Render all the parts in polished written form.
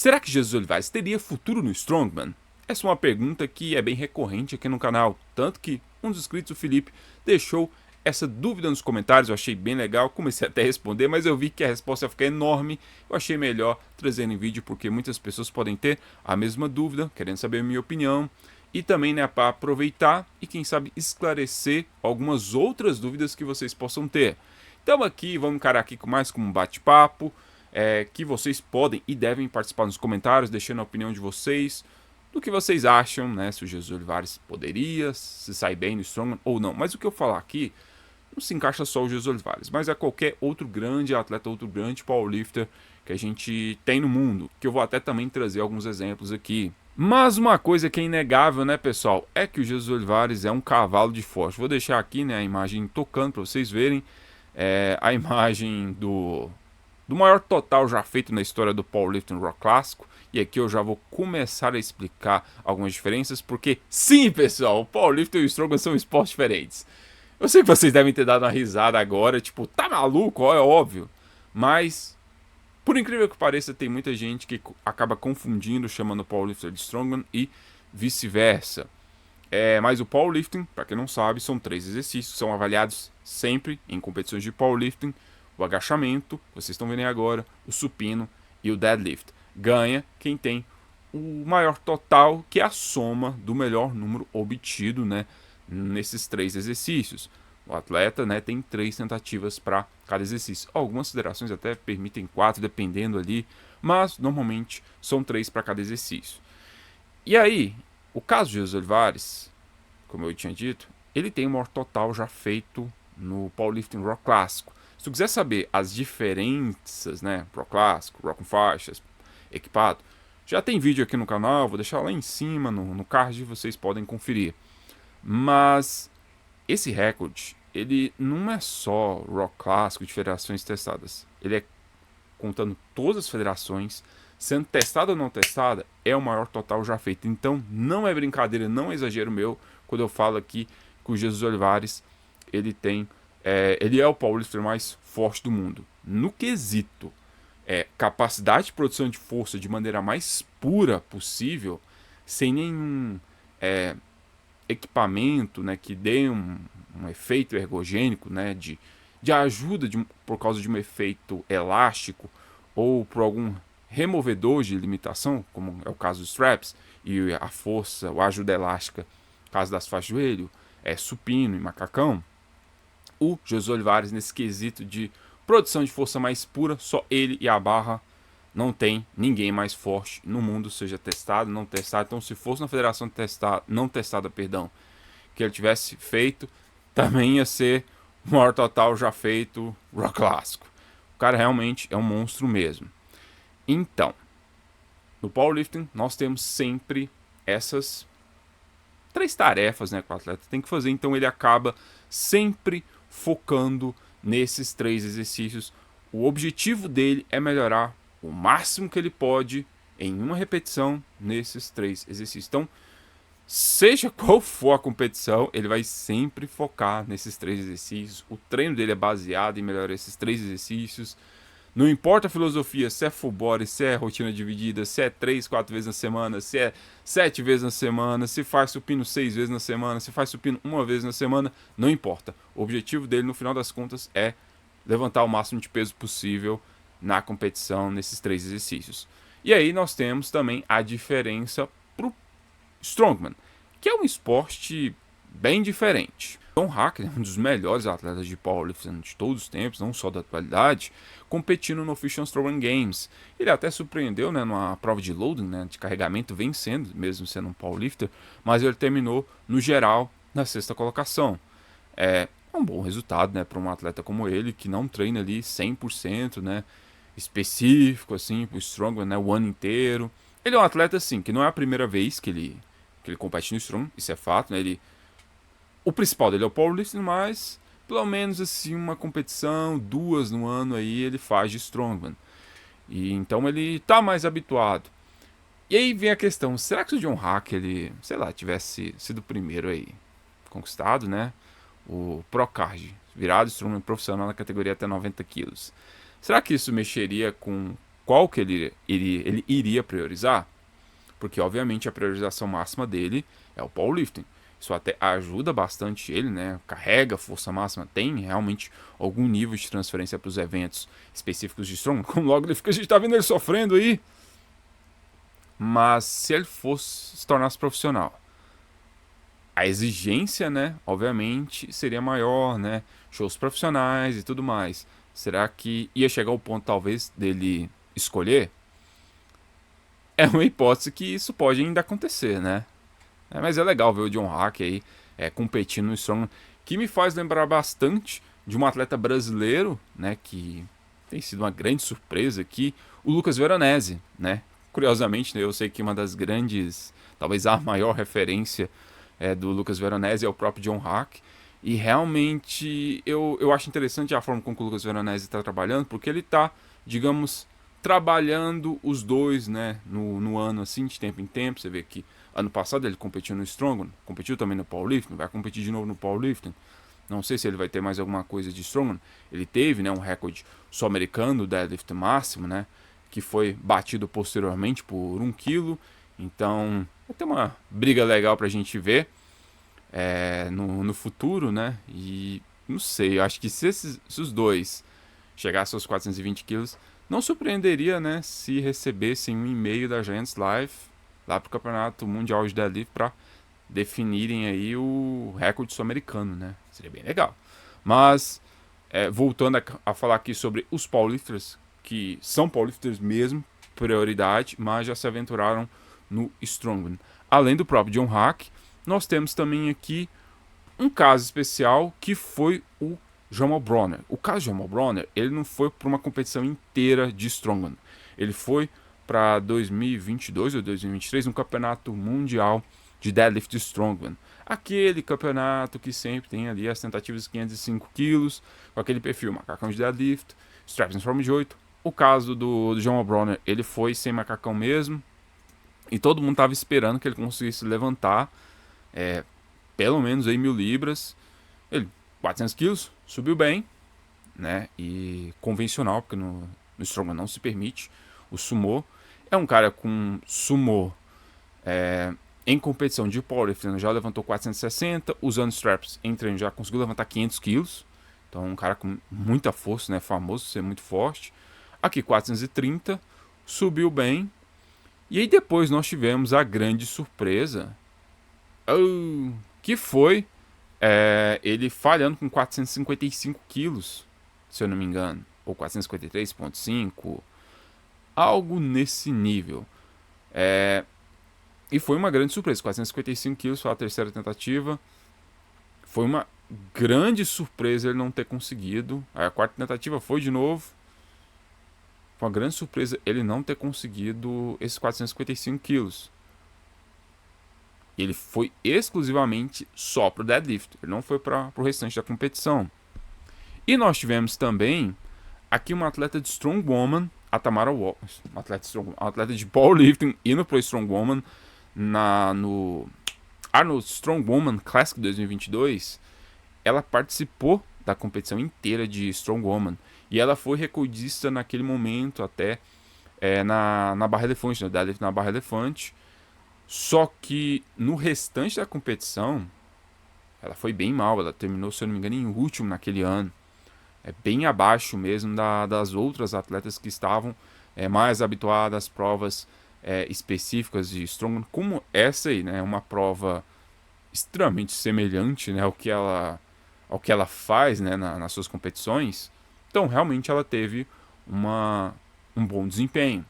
Será que Jesus Olivares teria futuro no Strongman? Essa é uma pergunta que é bem recorrente aqui no canal, tanto que um dos inscritos, o Felipe, deixou essa dúvida nos comentários. Eu achei bem legal, comecei até a responder, mas eu vi que a resposta ia ficar enorme. Eu achei melhor trazendo em vídeo, porque muitas pessoas podem ter a mesma dúvida, querendo saber a minha opinião, e também, né, para aproveitar e quem sabe esclarecer algumas outras dúvidas que vocês possam ter. Então aqui, vamos encarar aqui mais como um bate-papo, que vocês podem e devem participar nos comentários, deixando a opinião de vocês, do que vocês acham, né, se o Jesus Olivares poderia se sair bem no Strongman ou não. Mas o que eu falar aqui não se encaixa só o Jesus Olivares, mas a qualquer outro grande atleta, outro grande powerlifter que a gente tem no mundo, que eu vou até também trazer alguns exemplos aqui. Mas uma coisa que é inegável, né, pessoal, é que o Jesus Olivares é um cavalo de forte. Vou deixar aqui, né, a imagem tocando para vocês verem, a imagem do maior total já feito na história do powerlifting rock clássico. E aqui eu já vou começar a explicar algumas diferenças, porque sim, pessoal, o powerlifting e o strongman são esportes diferentes. Eu sei que vocês devem ter dado uma risada agora, tipo, tá maluco? Ó, é óbvio. Mas, por incrível que pareça, tem muita gente que acaba confundindo, chamando o powerlifter de strongman e vice-versa. Mas o powerlifting, para quem não sabe, são 3 exercícios, são avaliados sempre em competições de powerlifting: o agachamento, vocês estão vendo aí agora, o supino e o deadlift. Ganha quem tem o maior total, que é a soma do melhor número obtido, né, nesses 3 exercícios. O atleta, né, tem 3 tentativas para cada exercício. Algumas federações até permitem 4, dependendo ali, mas normalmente são 3 para cada exercício. E aí, o caso de Jesus Olivares, como eu tinha dito, ele tem o maior total já feito no powerlifting rock clássico. Se tu quiser saber as diferenças, né, pro clássico, rock com faixas, equipado, já tem vídeo aqui no canal, vou deixar lá em cima no card, vocês podem conferir. Mas esse recorde, ele não é só rock clássico de federações testadas, ele é contando todas as federações, sendo testada ou não testada, é o maior total já feito. Então não é brincadeira, não é exagero meu quando eu falo aqui que o Jesus Olivares ele é o powerlifter mais forte do mundo. No quesito capacidade de produção de força de maneira mais pura possível, sem nenhum equipamento, né, que dê um efeito ergogênico, né, de ajuda por causa de um efeito elástico ou por algum removedor de limitação, como é o caso dos straps e a força, a ajuda elástica, caso das faixas de joelho, supino e macacão. O Jesus Olivares, nesse quesito de produção de força mais pura, só ele e a barra, não tem ninguém mais forte no mundo, seja testado, não testado. Então, se fosse na federação não testada, que ele tivesse feito, também ia ser o maior total já feito rock clássico. O cara realmente é um monstro mesmo. Então, no powerlifting, nós temos sempre essas 3 tarefas, né, que o atleta tem que fazer. Então, ele acaba sempre focando nesses 3 exercícios. O objetivo dele é melhorar o máximo que ele pode em uma repetição nesses 3 exercícios. Então, seja qual for a competição, ele vai sempre focar nesses 3 exercícios. O treino dele é baseado em melhorar esses 3 exercícios. Não importa a filosofia, se é full body, se é rotina dividida, se é 3, 4 vezes na semana, se é 7 vezes na semana, se faz supino 6 vezes na semana, se faz supino 1 vez na semana, não importa. O objetivo dele, no final das contas, é levantar o máximo de peso possível na competição, nesses 3 exercícios. E aí nós temos também a diferença pro Strongman, que é um esporte bem diferente. John Hackler, um dos melhores atletas de powerlifting de todos os tempos, não só da atualidade, competindo no Official Strongman Games. Ele até surpreendeu, né, numa prova de loading, né, de carregamento, vencendo, mesmo sendo um powerlifter, mas ele terminou, no geral, na 6ª colocação. É um bom resultado, né, para um atleta como ele, que não treina ali 100%, né, específico, assim, pro Strongman, né, o ano inteiro. Ele é um atleta, assim, que não é a primeira vez que ele compete no Strongman, isso é fato, né, o principal dele é o powerlifting, mas pelo menos assim uma competição, 2 no ano aí ele faz de Strongman. E então ele tá mais habituado. E aí vem a questão, será que se o John Hack, ele, sei lá, tivesse sido o primeiro aí, conquistado, né, o Procard, virado Strongman profissional na categoria até 90 quilos, será que isso mexeria com qual que ele iria priorizar, porque obviamente a priorização máxima dele é o powerlifting. Isso até ajuda bastante ele, né? Carrega força máxima, tem realmente algum nível de transferência para os eventos específicos de strong. Como logo ele fica, a gente tá vendo ele sofrendo aí. Mas se ele fosse se tornasse profissional, a exigência, né, obviamente, seria maior, né? Shows profissionais e tudo mais. Será que ia chegar ao ponto, talvez, dele escolher? É uma hipótese que isso pode ainda acontecer, né? Mas é legal ver o John Hack aí competindo no Strongman, que me faz lembrar bastante de um atleta brasileiro, né, que tem sido uma grande surpresa aqui, o Lucas Veronese, né? Curiosamente, né, eu sei que uma das grandes, talvez a maior referência do Lucas Veronese é o próprio John Hack, e realmente eu acho interessante a forma como o Lucas Veronese está trabalhando, porque ele está, digamos, trabalhando os dois, né, no ano assim, de tempo em tempo. Você vê que ano passado ele competiu no Strongman, competiu também no Powerlifting, vai competir de novo no Powerlifting. Não sei se ele vai ter mais alguma coisa de Strongman. Ele teve, né, um recorde sul-americano do deadlift máximo, né, que foi batido posteriormente por 1 kg. Então, vai ter uma briga legal pra gente ver no futuro, né? E não sei, eu acho que se os dois chegassem aos 420 quilos, não surpreenderia, né, se recebessem um e-mail da Giants Life lá pro Campeonato Mundial de Deadlift para definirem aí o recorde sul-americano, né? Seria bem legal. Mas, voltando a falar aqui sobre os powerlifters, que são powerlifters mesmo, prioridade, mas já se aventuraram no Strongman. Além do próprio John Hack, nós temos também aqui um caso especial que foi o Jamal Bronner. O caso de Jamal Bronner, ele não foi para uma competição inteira de Strongman. Ele foi para 2022 ou 2023, um campeonato mundial de deadlift Strongman. Aquele campeonato que sempre tem ali as tentativas de 505 quilos, com aquele perfil macacão de deadlift, straps em forma de 8. O caso do Jamal Bronner, ele foi sem macacão mesmo, e todo mundo estava esperando que ele conseguisse levantar pelo menos aí 1.000 libras. Ele, 400 quilos, subiu bem, né? E convencional, porque no Strongman não se permite o sumô. É um cara com sumô em competição de powerlifting, já levantou 460, usando straps em treino já conseguiu levantar 500 quilos. Então um cara com muita força, né? Famoso ser muito forte. Aqui 430, subiu bem. E aí depois nós tivemos a grande surpresa, que foi ele falhando com 455 quilos, se eu não me engano, ou 453,5, algo nesse nível. E foi uma grande surpresa, 455 quilos foi a terceira tentativa. Foi uma grande surpresa ele não ter conseguido. A quarta tentativa foi de novo. Foi uma grande surpresa ele não ter conseguido esses 455 quilos. Ele foi exclusivamente só para o deadlift. Ele não foi para o restante da competição. E nós tivemos também aqui uma atleta de Strongwoman, a Tamara Walker, uma atleta de powerlifting indo para o Strongwoman no Arnold Strongwoman Classic 2022. Ela participou da competição inteira de Strongwoman e ela foi recordista naquele momento até na barra elefante, no deadlift na barra elefante. Só que no restante da competição, ela foi bem mal. Ela terminou, se eu não me engano, em último naquele ano. Bem abaixo mesmo das outras atletas que estavam mais habituadas às provas específicas de Strongman. Como essa aí, né? Uma prova extremamente semelhante, né, ao que ela faz, né, nas suas competições. Então, realmente, ela teve um bom desempenho.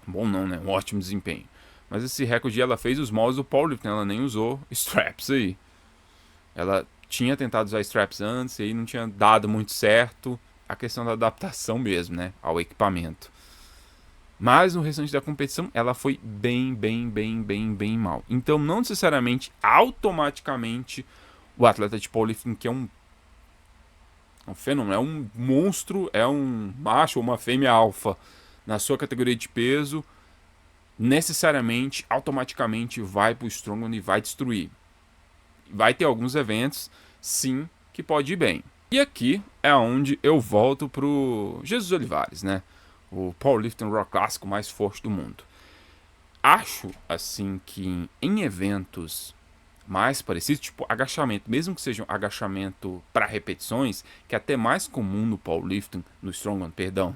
Bom não, né? Um ótimo desempenho. Mas esse recorde ela fez os moldes do powerlifting, ela nem usou straps aí. Ela tinha tentado usar straps antes e aí não tinha dado muito certo. A questão da adaptação mesmo, né, ao equipamento. Mas no restante da competição ela foi bem mal. Então não necessariamente, automaticamente, o atleta de powerlifting que é um fenômeno, é um monstro, é um macho ou uma fêmea alfa na sua categoria de peso, necessariamente, automaticamente vai pro Strongman e vai destruir. Vai ter alguns eventos, sim, que pode ir bem. E aqui é onde eu volto pro Jesus Olivares, né? o powerlifting rock clássico mais forte do mundo. Acho, assim, que em eventos mais parecidos, tipo agachamento, mesmo que seja um agachamento para repetições, que é até mais comum no powerlifting, no strongman, perdão,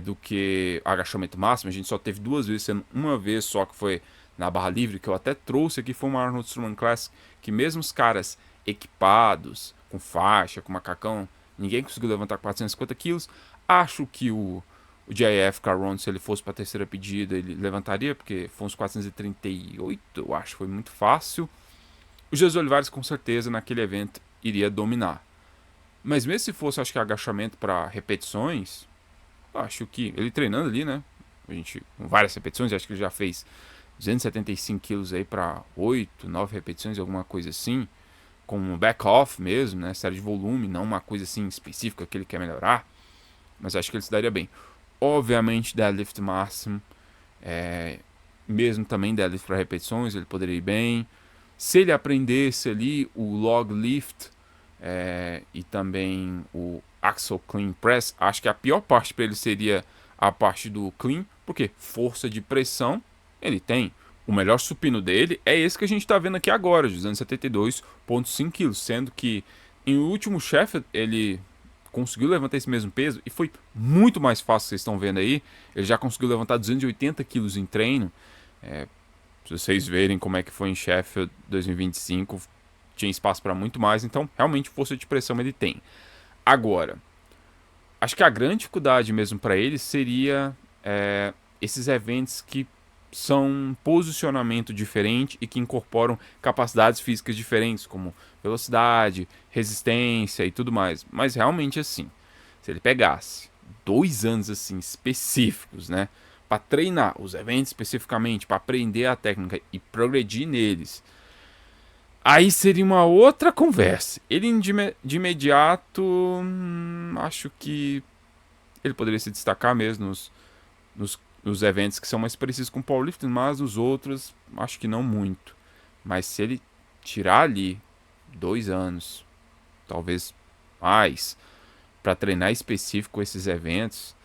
do que agachamento máximo. A gente só teve 2 vezes, sendo uma vez só que foi na barra livre, que eu até trouxe aqui, foi uma Arnold Strongman Classic, que mesmo os caras equipados, com faixa, com macacão, ninguém conseguiu levantar 450 quilos. Acho que o JF Caron, se ele fosse para a terceira pedida, ele levantaria, porque foi uns 438, eu acho, foi muito fácil. O Jesus Olivares, com certeza, naquele evento, iria dominar. Mas mesmo se fosse, acho que agachamento para repetições, acho que ele treinando ali, né? A gente, com várias repetições, acho que ele já fez 275 quilos aí para 8, 9 repetições, alguma coisa assim. Com um back-off mesmo, né? Série de volume, não uma coisa assim específica que ele quer melhorar. Mas acho que ele se daria bem. Obviamente, deadlift máximo. Mesmo também deadlift para repetições, ele poderia ir bem. Se ele aprendesse ali o log lift e também o axle clean press, acho que a pior parte para ele seria a parte do clean, porque força de pressão ele tem. O melhor supino dele é esse que a gente está vendo aqui agora, de 272,5 kg, sendo que em o último Sheffield ele conseguiu levantar esse mesmo peso e foi muito mais fácil, vocês estão vendo aí. Ele já conseguiu levantar 280 quilos em treino. Se vocês verem como é que foi em Sheffield 2025, tinha espaço para muito mais, então realmente força de pressão ele tem. Agora, acho que a grande dificuldade mesmo para ele seria esses eventos que são um posicionamento diferente e que incorporam capacidades físicas diferentes, como velocidade, resistência e tudo mais. Mas realmente assim, se ele pegasse 2 anos assim específicos, né, para treinar os eventos especificamente, para aprender a técnica e progredir neles, aí seria uma outra conversa. Ele de imediato, acho que ele poderia se destacar mesmo nos eventos que são mais precisos com powerlifting, mas os outros acho que não muito. Mas se ele tirar ali 2 anos, talvez mais, para treinar específico esses eventos,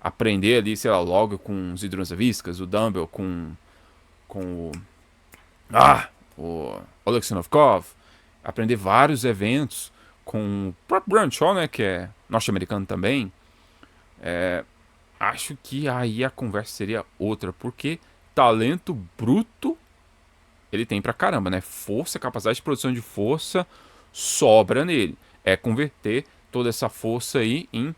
aprender ali, sei lá, logo com os hidrosaviscas, o dumbbell com o Oleksinovkov, aprender vários eventos com o próprio Bradshaw, né, que é norte-americano também. Acho que aí a conversa seria outra, porque talento bruto ele tem pra caramba, né? Força, capacidade de produção de força sobra nele. É converter toda essa força aí em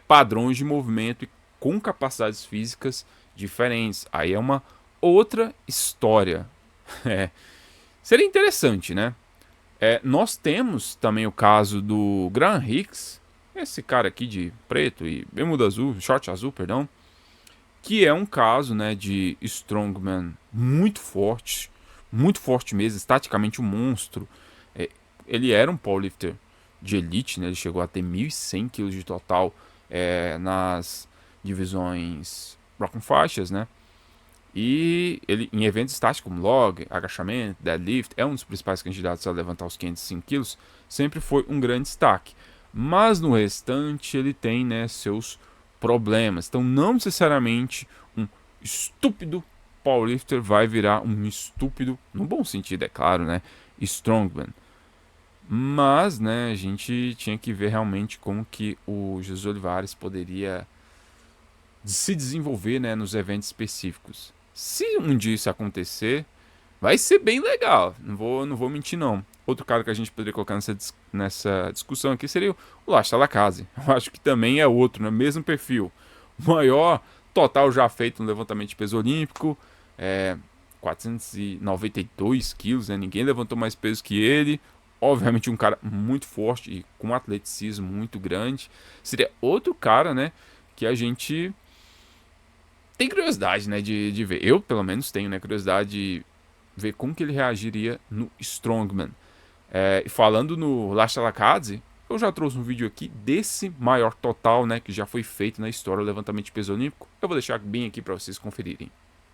padrões de movimento e com capacidades físicas diferentes. Aí é uma outra história. Seria interessante, né? Nós temos também o caso do Graham Hicks, esse cara aqui de preto e bermuda azul, short azul, perdão, que é um caso, né, de strongman muito forte mesmo, estaticamente um monstro. Ele era um powerlifter de elite, né? Ele chegou a ter 1.100 kg de total nas divisões broken faixas, né? E ele, em eventos estáticos como log, agachamento, deadlift, é um dos principais candidatos a levantar os 505 quilos, sempre foi um grande destaque. Mas no restante ele tem, né, seus problemas. Então não necessariamente um estúpido powerlifter vai virar um estúpido, no bom sentido, é claro, né, strongman. Mas, né, a gente tinha que ver realmente como que o Jesus Olivares poderia se desenvolver, né, nos eventos específicos. Se um dia isso acontecer, vai ser bem legal. Não vou mentir, não. Outro cara que a gente poderia colocar nessa discussão aqui seria o Lasta Lacazzi. Eu acho que também é outro, né? Mesmo perfil. O maior total já feito no levantamento de peso olímpico. 492 quilos, né? Ninguém levantou mais peso que ele. Obviamente um cara muito forte e com um atleticismo muito grande. Seria outro cara, né? Que a gente tem curiosidade, né? De ver. Eu, pelo menos, tenho, né? Curiosidade de ver como que ele reagiria no Strongman. E falando no Lasta Lacazzi, eu já trouxe um vídeo aqui desse maior total, né, que já foi feito na história do levantamento de peso olímpico. Eu vou deixar bem aqui para vocês conferirem.